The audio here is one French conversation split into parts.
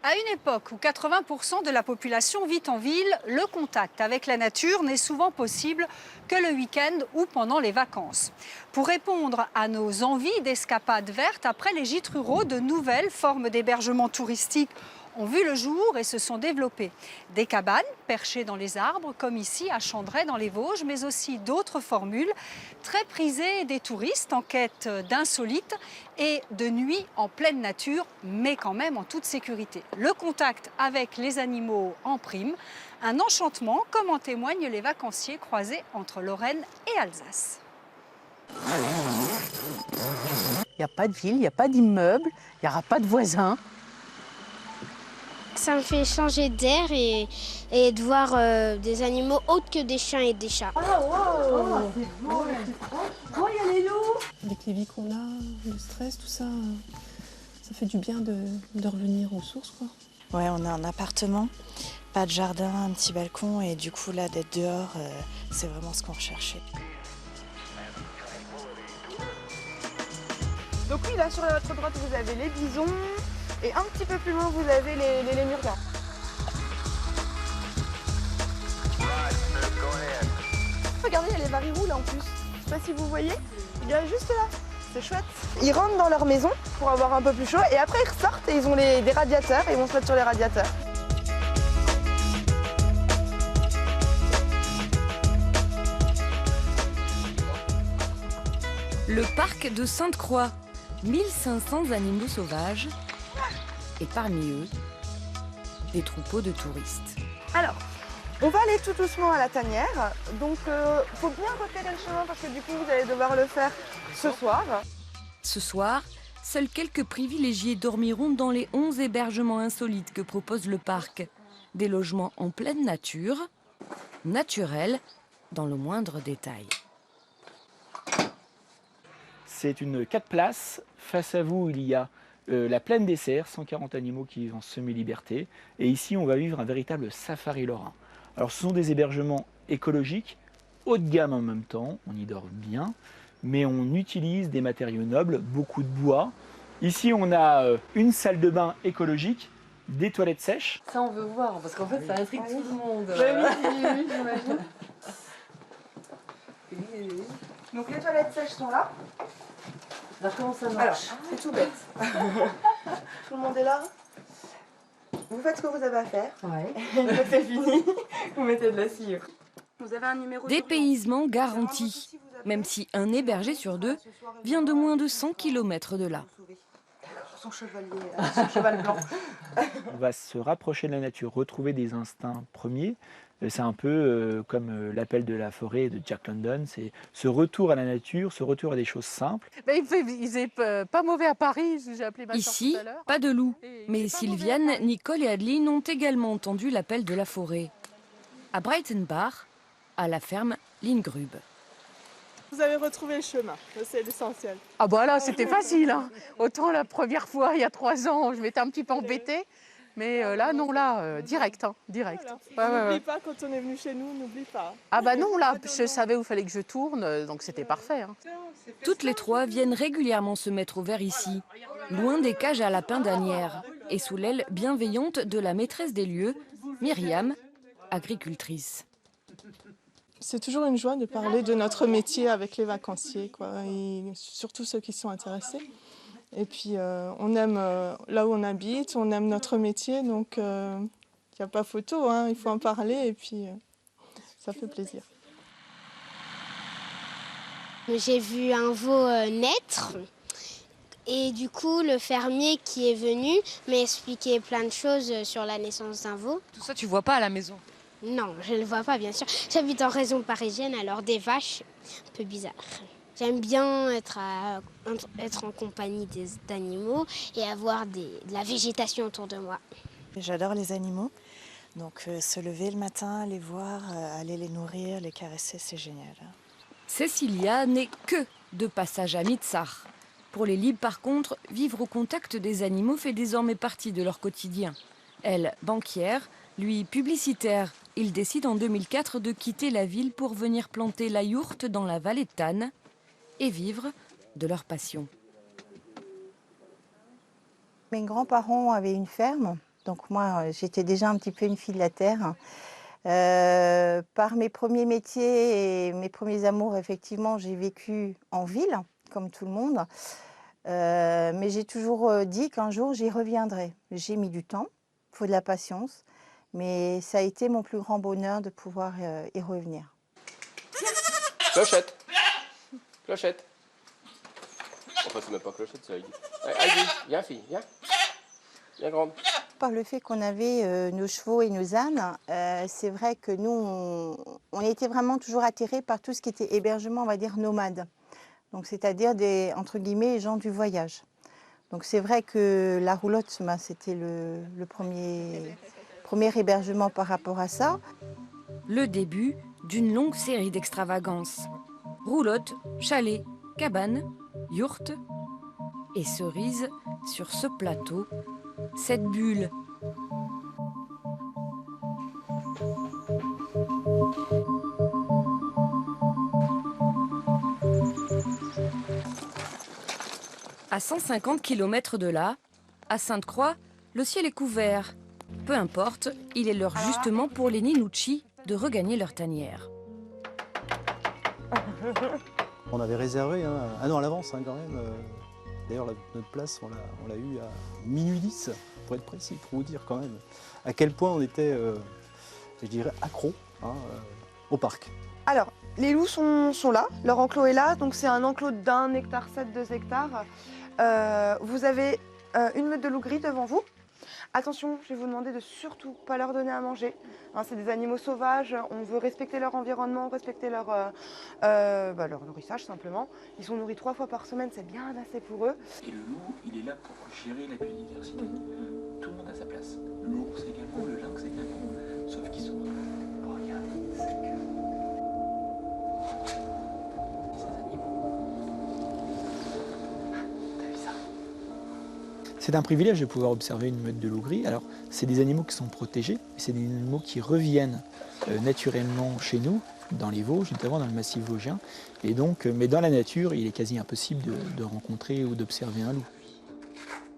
À une époque où 80% de la population vit en ville, le contact avec la nature n'est souvent possible que le week-end ou pendant les vacances. Pour répondre à nos envies d'escapades vertes, après les gîtes ruraux, de nouvelles formes d'hébergement touristique ont vu le jour et se sont développées. Des cabanes perchées dans les arbres, comme ici à Chandray dans les Vosges, mais aussi d'autres formules très prisées des touristes en quête d'insolites et de nuit en pleine nature, mais quand même en toute sécurité. Le contact avec les animaux en prime, un enchantement comme en témoignent les vacanciers croisés entre Lorraine et Alsace. Il n'y a pas de ville, il n'y a pas d'immeuble, il n'y aura pas de voisins. Ça me fait changer d'air et de voir des animaux autres que des chiens et des chats. Oh, c'est beau, il y a les loups. Avec les vies qu'on a, le stress, tout ça, ça fait du bien de revenir aux sources, quoi. Ouais, on a un appartement, pas de jardin, un petit balcon et du coup là d'être dehors, c'est vraiment ce qu'on recherchait. Donc oui, là sur votre droite vous avez les bisons et un petit peu plus loin vous avez les lémuriens. Regardez, il y a les varirous là en plus. Je sais pas si vous voyez, il y a juste là. C'est chouette. Ils rentrent dans leur maison pour avoir un peu plus chaud et après ils ressortent et ils ont des radiateurs et ils vont se mettre sur les radiateurs. Le parc de Sainte-Croix, 1500 animaux sauvages et parmi eux, des troupeaux de touristes. Alors, on va aller tout doucement à la tanière, donc faut bien repérer le chemin parce que du coup vous allez devoir le faire ce soir. Ce soir, seuls quelques privilégiés dormiront dans les 11 hébergements insolites que propose le parc. Des logements en pleine nature, naturels dans le moindre détail. C'est une 4 places. Face à vous, il y a la plaine des cerfs, 140 animaux qui vivent en semi-liberté. Et ici, on va vivre un véritable safari lorrain. Alors, ce sont des hébergements écologiques, haut de gamme en même temps, on y dort bien, mais on utilise des matériaux nobles, beaucoup de bois. Ici, on a une salle de bain écologique, des toilettes sèches. Ça, on veut voir, parce qu'en fait, ça intrigue tout le monde. Oui, j'imagine. Donc les toilettes sèches sont là. Alors, comment ça marche? Alors, c'est tout bête. Tout le monde est là. Vous faites ce que vous avez à faire. Ouais. Quand c'est fini, vous mettez de la cire. Vous avez un numéro Dépaysement garanti, même si un hébergé sur deux vient de moins de 100 km de là. Son chevalier, son cheval blanc. On va se rapprocher de la nature, retrouver des instincts premiers. C'est un peu comme l'appel de la forêt de Jack London, c'est ce retour à la nature, ce retour à des choses simples. Ben, il faisait pas mauvais à Paris, j'ai appelé ma soeur Ici, tout à l'heure. pas de loups, mais Sylviane, Nicole et Adeline ont également entendu l'appel de la forêt. À Breitenbach, à la ferme Lingrube. Vous avez retrouvé le chemin, c'est l'essentiel. Ah bah là, c'était facile, hein. Autant la première fois, il y a 3 ans, je m'étais un petit peu embêtée. Mais là, non, là, direct, hein, direct. Voilà. N'oublie pas, quand on est venu chez nous, n'oublie pas. Ah bah non, là, je savais où il fallait que je tourne, donc c'était parfait. Hein. Toutes les trois viennent régulièrement se mettre au vert ici, loin des cages à lapins d'Asnières, et sous l'aile bienveillante de la maîtresse des lieux, Myriam, agricultrice. C'est toujours une joie de parler de notre métier avec les vacanciers, quoi, et surtout ceux qui sont intéressés. Et puis on aime là où on habite, on aime notre métier, donc il n'y a pas photo, hein, il faut en parler et puis ça fait plaisir. J'ai vu un veau naître et du coup le fermier qui est venu m'a expliqué plein de choses sur la naissance d'un veau. Tout ça, tu vois pas à la maison? Non, je ne le vois pas bien sûr. J'habite en région parisienne, alors des vaches, un peu bizarre. J'aime bien être en compagnie d'animaux et avoir de la végétation autour de moi. J'adore les animaux, donc se lever le matin, les voir, aller les nourrir, les caresser, c'est génial. Cécilia n'est que de passage à Mitzach. Pour les libres, par contre, vivre au contact des animaux fait désormais partie de leur quotidien. Elle, banquière, lui, publicitaire, Ils décident en 2004 de quitter la ville pour venir planter la yourte dans la vallée de Tannes et vivre de leur passion. Mes grands-parents avaient une ferme, donc moi j'étais déjà un petit peu une fille de la terre. Par mes premiers métiers et mes premiers amours, effectivement, j'ai vécu en ville, comme tout le monde. Mais j'ai toujours dit qu'un jour j'y reviendrai. J'ai mis du temps, il faut de la patience, mais ça a été mon plus grand bonheur de pouvoir y revenir. Clochette. Clochette. Enfin, c'est même pas clochette, c'est Heidi. Heidi, viens fille, viens. Viens grande. Par le fait qu'on avait nos chevaux et nos ânes, c'est vrai que nous, on était vraiment toujours attirés par tout ce qui était hébergement, on va dire, nomade. Donc, c'est-à-dire des, entre guillemets, gens du voyage. Donc, c'est vrai que la roulotte, c'était le premier hébergement par rapport à ça. Le début d'une longue série d'extravagances. Roulotte, chalet, cabane, yourte et cerise sur ce plateau, cette bulle. À 150 km de là, à Sainte-Croix, le ciel est couvert. Peu importe, il est l'heure justement pour les Ninucci de regagner leur tanière. On avait réservé un an à l'avance quand même. D'ailleurs, notre place, on l'a eu à minuit 10, pour être précis, pour vous dire quand même à quel point on était, je dirais, accro au parc. Alors, les loups sont là, leur enclos est là, donc c'est un enclos d'1 hectare 7, 2 hectares. Vous avez une meute de loups gris devant vous. Attention, je vais vous demander de surtout pas leur donner à manger. C'est des animaux sauvages, on veut respecter leur environnement, respecter leur nourrissage simplement. Ils sont nourris 3 fois par semaine, c'est bien assez pour eux. Et le loup, il est là pour gérer la biodiversité. Tout le monde a sa place. L'ours également, le lynx également. Sauf qu'ils sont... Oh, regarde, c'est que... Ces animaux. T'as vu ça? C'est un privilège de pouvoir observer une meute de loups gris. Alors, c'est des animaux qui sont protégés, c'est des animaux qui reviennent naturellement chez nous, dans les Vosges, notamment dans le massif vosgien. Et donc, mais dans la nature, il est quasi impossible de rencontrer ou d'observer un loup.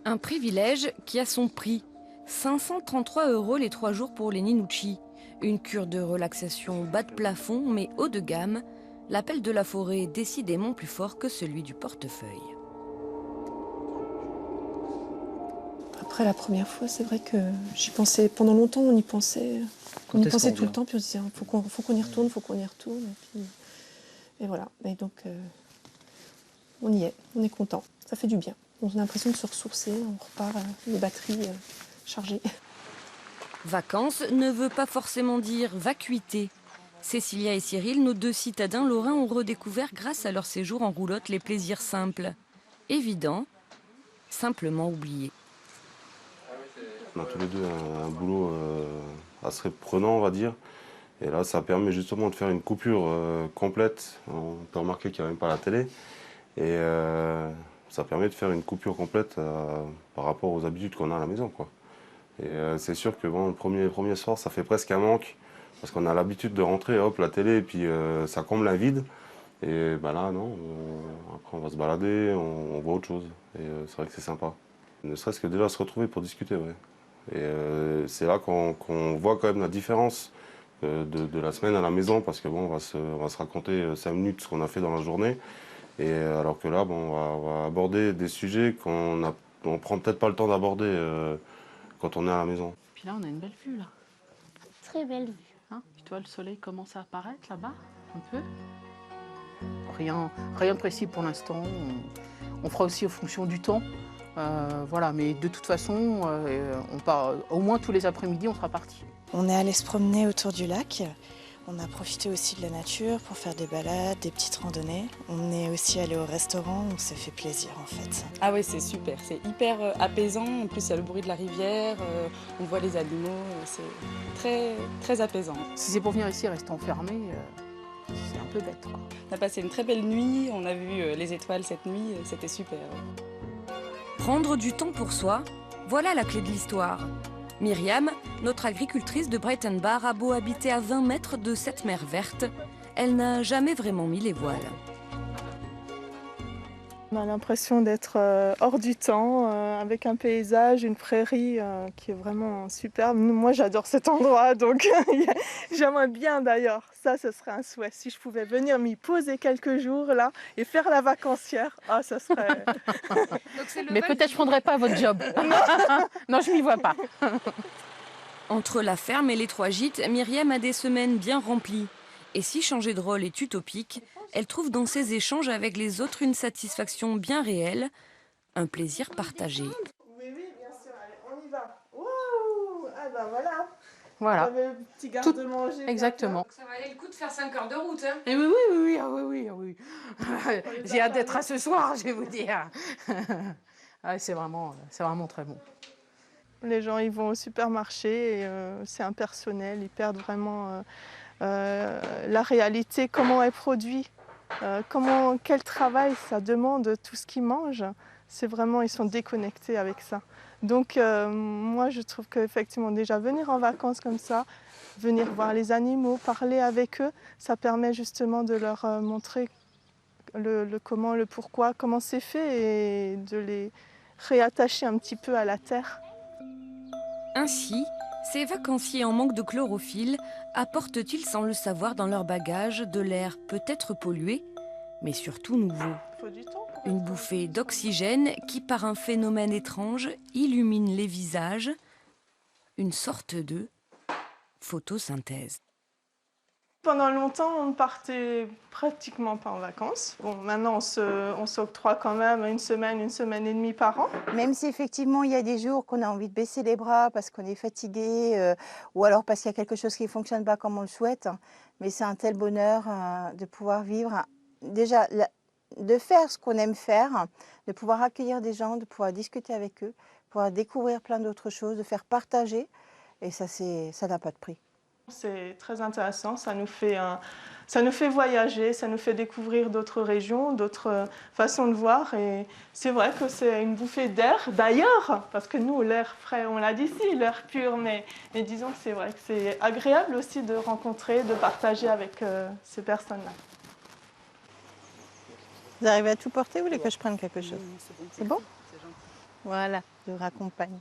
Un privilège qui a son prix. 533 € les 3 jours pour les Ninucci. Une cure de relaxation bas de plafond, mais haut de gamme. L'appel de la forêt est décidément plus fort que celui du portefeuille. Après la première fois, c'est vrai que j'y pensais pendant longtemps, on y pensait tout le temps, puis on se disait faut qu'on y retourne, et voilà. Et donc on y est, on est content, ça fait du bien. On a l'impression de se ressourcer, on repart les batteries chargées. Vacances ne veut pas forcément dire vacuité. Cécilia et Cyril, nos 2 citadins lorrains, ont redécouvert grâce à leur séjour en roulotte les plaisirs simples. Évidents, simplement oubliés. On a tous les deux un boulot assez prenant, on va dire. Et là, ça permet justement de faire une coupure complète. On peut remarquer qu'il n'y a même pas la télé. Et ça permet de faire une coupure complète par rapport aux habitudes qu'on a à la maison, quoi. Et c'est sûr que bon, le premier soir, ça fait presque un manque. Parce qu'on a l'habitude de rentrer, hop, la télé, et puis ça comble un vide. Et ben là, non. Après, on va se balader, on voit autre chose. Et c'est vrai que c'est sympa. Ne serait-ce que déjà se retrouver pour discuter, ouais. Et c'est là qu'on voit quand même la différence de la semaine à la maison, parce que bon, on va se raconter 5 minutes ce qu'on a fait dans la journée, et alors que là, bon, on va aborder des sujets qu'on prend peut-être pas le temps d'aborder quand on est à la maison. Puis là, on a une belle vue, là. Très belle vue. Puis toi, le soleil commence à apparaître là-bas, un peu. Rien de précis pour l'instant. On fera aussi en fonction du temps. Voilà, mais de toute façon, on part, au moins tous les après-midi, on sera parti. On est allé se promener autour du lac. On a profité aussi de la nature pour faire des balades, des petites randonnées. On est aussi allé au restaurant, on s'est fait plaisir en fait. Ah oui, c'est super, c'est hyper apaisant. En plus, il y a le bruit de la rivière, on voit les animaux, c'est très, très apaisant. Si c'est pour venir ici et rester enfermé, c'est un peu bête, quoi. On a passé une très belle nuit, on a vu les étoiles cette nuit, c'était super. Prendre du temps pour soi, voilà la clé de l'histoire. Myriam, notre agricultrice de Breitenbach, a beau habiter à 20 mètres de cette mer verte, elle n'a jamais vraiment mis les voiles. On a l'impression d'être hors du temps, avec un paysage, une prairie qui est vraiment superbe. Moi, j'adore cet endroit, donc j'aimerais bien d'ailleurs. Ça, ce serait un souhait. Si je pouvais venir m'y poser quelques jours là et faire la vacancière, ah, ça serait... Mais peut-être je ne prendrai pas votre job. Non, je ne m'y vois pas. Entre la ferme et les 3 gîtes, Myriam a des semaines bien remplies. Et si changer de rôle est utopique, elle trouve dans ses échanges avec les autres une satisfaction bien réelle, un plaisir partagé. Oui, bien sûr. Allez, on y va. Wouh! Ah ben voilà. Voilà. Vous avez le petit garde-manger. Exactement. Ça valait le coup de faire 5 heures de route. Hein. Et oui. J'ai hâte d'être à ce soir, je vais vous dire. Ah, c'est vraiment très bon. Les gens, ils vont au supermarché et c'est impersonnel. Ils perdent vraiment la réalité, comment est produit, quel travail ça demande, tout ce qu'ils mangent. C'est vraiment, ils sont déconnectés avec ça. Donc moi, je trouve qu'effectivement, déjà venir en vacances comme ça, venir voir les animaux, parler avec eux, ça permet justement de leur montrer le comment, le pourquoi, comment c'est fait et de les réattacher un petit peu à la terre. Ainsi, ces vacanciers en manque de chlorophylle apportent-ils sans le savoir dans leur bagage de l'air peut-être pollué, mais surtout nouveau. Une bouffée d'oxygène qui, par un phénomène étrange, illumine les visages, une sorte de photosynthèse. Pendant longtemps, on ne partait pratiquement pas en vacances. Bon, maintenant, on s'octroie quand même une semaine et demie par an. Même si effectivement, il y a des jours qu'on a envie de baisser les bras parce qu'on est fatigué ou alors parce qu'il y a quelque chose qui ne fonctionne pas comme on le souhaite. Mais c'est un tel bonheur de pouvoir vivre, déjà de faire ce qu'on aime faire, de pouvoir accueillir des gens, de pouvoir discuter avec eux, de pouvoir découvrir plein d'autres choses, de faire partager. Et ça n'a pas de prix. C'est très intéressant, ça nous fait voyager, ça nous fait découvrir d'autres régions, d'autres façons de voir. Et c'est vrai que c'est une bouffée d'air, d'ailleurs, parce que nous, l'air frais, on l'a dit ici, l'air pur, mais disons que c'est vrai que c'est agréable aussi de rencontrer, de partager avec ces personnes-là. Vous arrivez à tout porter ou vous voulez que je prenne quelque chose? C'est bon? Voilà, je vous raccompagne.